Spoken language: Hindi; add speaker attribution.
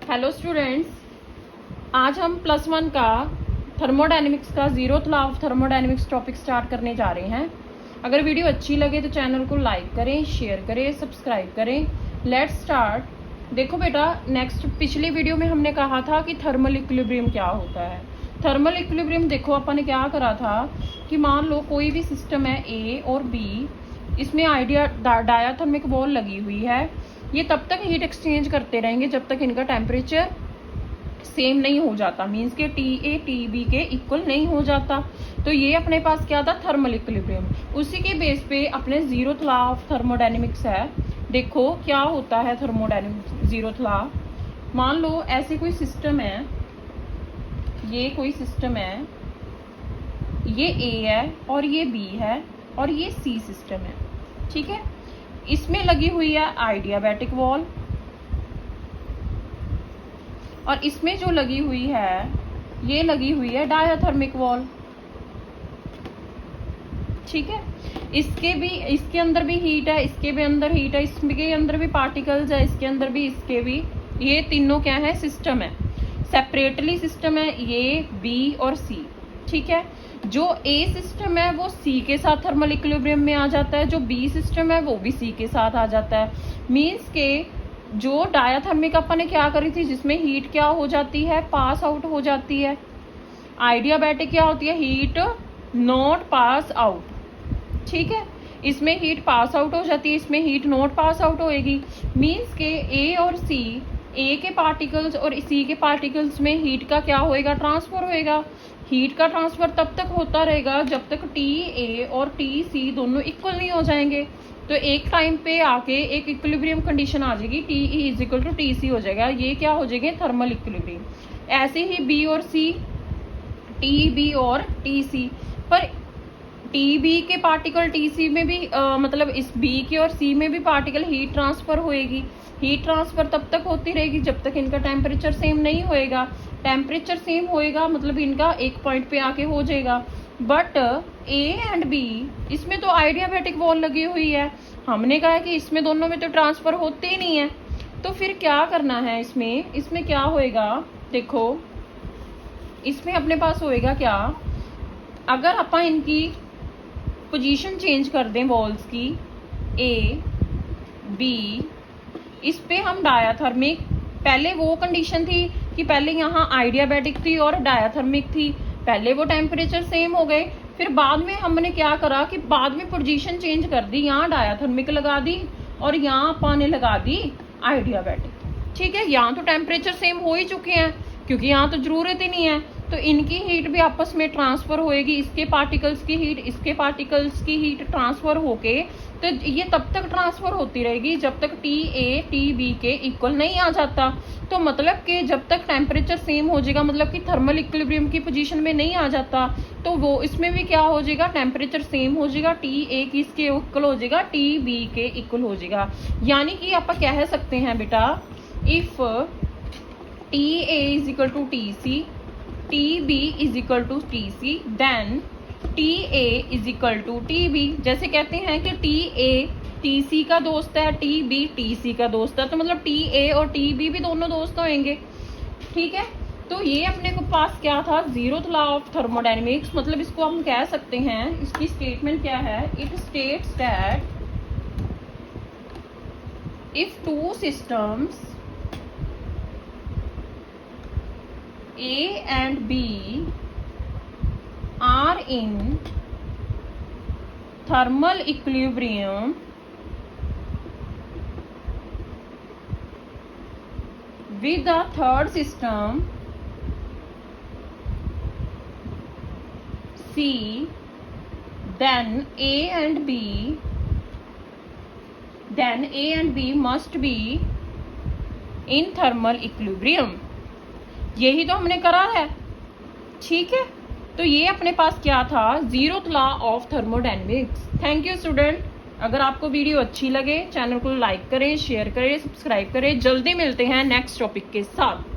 Speaker 1: हेलो स्टूडेंट्स, आज हम +1 का थर्मोडायनेमिक्स का zeroth law of thermodynamics topic start करने जा रहे हैं। अगर वीडियो अच्छी लगे तो चैनल को लाइक करें, शेयर करें, सब्सक्राइब करें। Let's start. देखो बेटा, नेक्स्ट पिछली वीडियो में हमने कहा था कि थर्मल इक्विलिब्रियम क्या होता है। थर्मल इक्विलिब्रियम देखो अपन ने क्या करा था कि मान लो कोई भी सिस्टम है ए और बी, इसमें डायाथर्मिक वॉल लगी हुई है। ये तब तक हीट एक्सचेंज करते रहेंगे जब तक इनका टेम्परेचर सेम नहीं हो जाता, मीन्स के टी ए टी बी के इक्वल नहीं हो जाता। तो ये अपने पास क्या था, थर्मल इक्विलिब्रियम। उसी के बेस पे अपने जीरोथ लॉ ऑफ थर्मोडायनेमिक्स है। देखो क्या होता है थर्मोडायनेमिक्स जीरोथ लॉ। मान लो ऐसे कोई सिस्टम है, ये कोई सिस्टम है, ये ए है और ये बी है और ये सी सिस्टम है, ठीक है। इसमें लगी हुई है आइडियाबैटिक वॉल और इसमें जो लगी हुई है ये लगी हुई है डायाथर्मिक वॉल, ठीक है। इसके अंदर भी हीट है, इसके भी अंदर हीट है, इसके अंदर भी पार्टिकल्स है, इसके अंदर भी, इसके भी। ये तीनों क्या है, सिस्टम है, सेपरेटली सिस्टम है, ये बी और सी, ठीक है। जो ए सिस्टम है वो सी के साथ थर्मल इक्विलिब्रियम में आ जाता है, जो बी सिस्टम है वो भी सी के साथ आ जाता है। मीन्स के जो डायाथर्मिक अपन ने क्या करी थी, जिसमें हीट क्या हो जाती है, पास आउट हो जाती है। आइडियाबैटिक क्या होती है, हीट नॉट पास आउट, ठीक है। इसमें हीट पास आउट हो जाती है, इसमें हीट नॉट पास आउट होएगी। मीन्स के ए और सी, ए के पार्टिकल्स और सी के पार्टिकल्स में हीट का क्या होएगा, ट्रांसफर होएगा। हीट का ट्रांसफर तब तक होता रहेगा जब तक टी ए और टी सी दोनों इक्वल नहीं हो जाएंगे। तो एक टाइम पे आके एक इक्विलिब्रियम कंडीशन आ जाएगी, T E is equal to T C हो जाएगा। ये क्या हो जाएंगे, थर्मल इक्विलिब्रियम। ऐसे ही बी और सी, टी बी और टी सी, पर टी बी के पार्टिकल टी सी में भी मतलब इस बी के और सी में भी पार्टिकल हीट ट्रांसफर होएगी। हीट ट्रांसफर तब तक होती रहेगी जब तक इनका टेम्परेचर सेम नहीं होएगा। टेम्परेचर सेम होएगा मतलब इनका एक पॉइंट पे आके हो जाएगा। बट ए एंड बी, इसमें तो आइडियाबैटिक वॉल लगी हुई है, हमने कहा कि इसमें दोनों में तो ट्रांसफर होते ही नहीं है। तो फिर क्या करना है, इसमें क्या होएगा, देखो इसमें अपने पास होएगा क्या, अगर अपन इनकी पोजीशन चेंज कर दें वॉल्स की, ए बी, इस पे हम डायाथर्मिक, पहले वो कंडीशन थी कि पहले यहाँ आइडियाबैटिक थी और डायाथर्मिक थी, पहले वो टेम्परेचर सेम हो गए। फिर बाद में हमने क्या करा कि बाद में पोजीशन चेंज कर दी, यहाँ डायाथर्मिक लगा दी और यहाँ अपन ने लगा दी आइडियाबैटिक, ठीक है। यहाँ तो टेम्परेचर सेम हो ही चुके हैं क्योंकि यहाँ तो जरूरत ही नहीं है। तो इनकी हीट भी आपस में ट्रांसफर होएगी, इसके पार्टिकल्स की हीट, इसके पार्टिकल्स की हीट ट्रांसफर होके, तो ये तब तक ट्रांसफर होती रहेगी जब तक टी ए टी बी के इक्वल नहीं आ जाता। तो मतलब कि जब तक टेम्परेचर सेम हो जाएगा, मतलब कि थर्मल इक्विलिब्रियम की पोजीशन में नहीं आ जाता, तो वो इसमें भी क्या हो जाएगा, टेम्परेचर सेम हो जाएगा, टी ए किसके इक्वल हो जाएगा, टी बी के इक्वल हो जाएगा। यानी कि आप कह सकते हैं बेटा, if T A is equal to T C, T B is equal to T C, then T A is equal to T B. जैसे कहते हैं कि टी ए टी सी का दोस्त है, टी बी टी सी का दोस्त है, तो मतलब टी ए और टी बी भी दोनों दोस्त होंगे, ठीक है। तो ये अपने को पास क्या था, जीरोथ लॉ ऑफ थर्मोडायनेमिक्स। मतलब इसको हम कह सकते हैं, इसकी स्टेटमेंट क्या है, it states that if two systems A and B are in thermal equilibrium with the third system C, then A and B must be in thermal equilibrium। यही तो हमने करा है, ठीक है। तो ये अपने पास क्या था, zeroth law of thermodynamics. Thank you student. अगर आपको वीडियो अच्छी लगे चैनल को लाइक करें, शेयर करें, सब्सक्राइब करें। जल्दी मिलते हैं नेक्स्ट टॉपिक के साथ।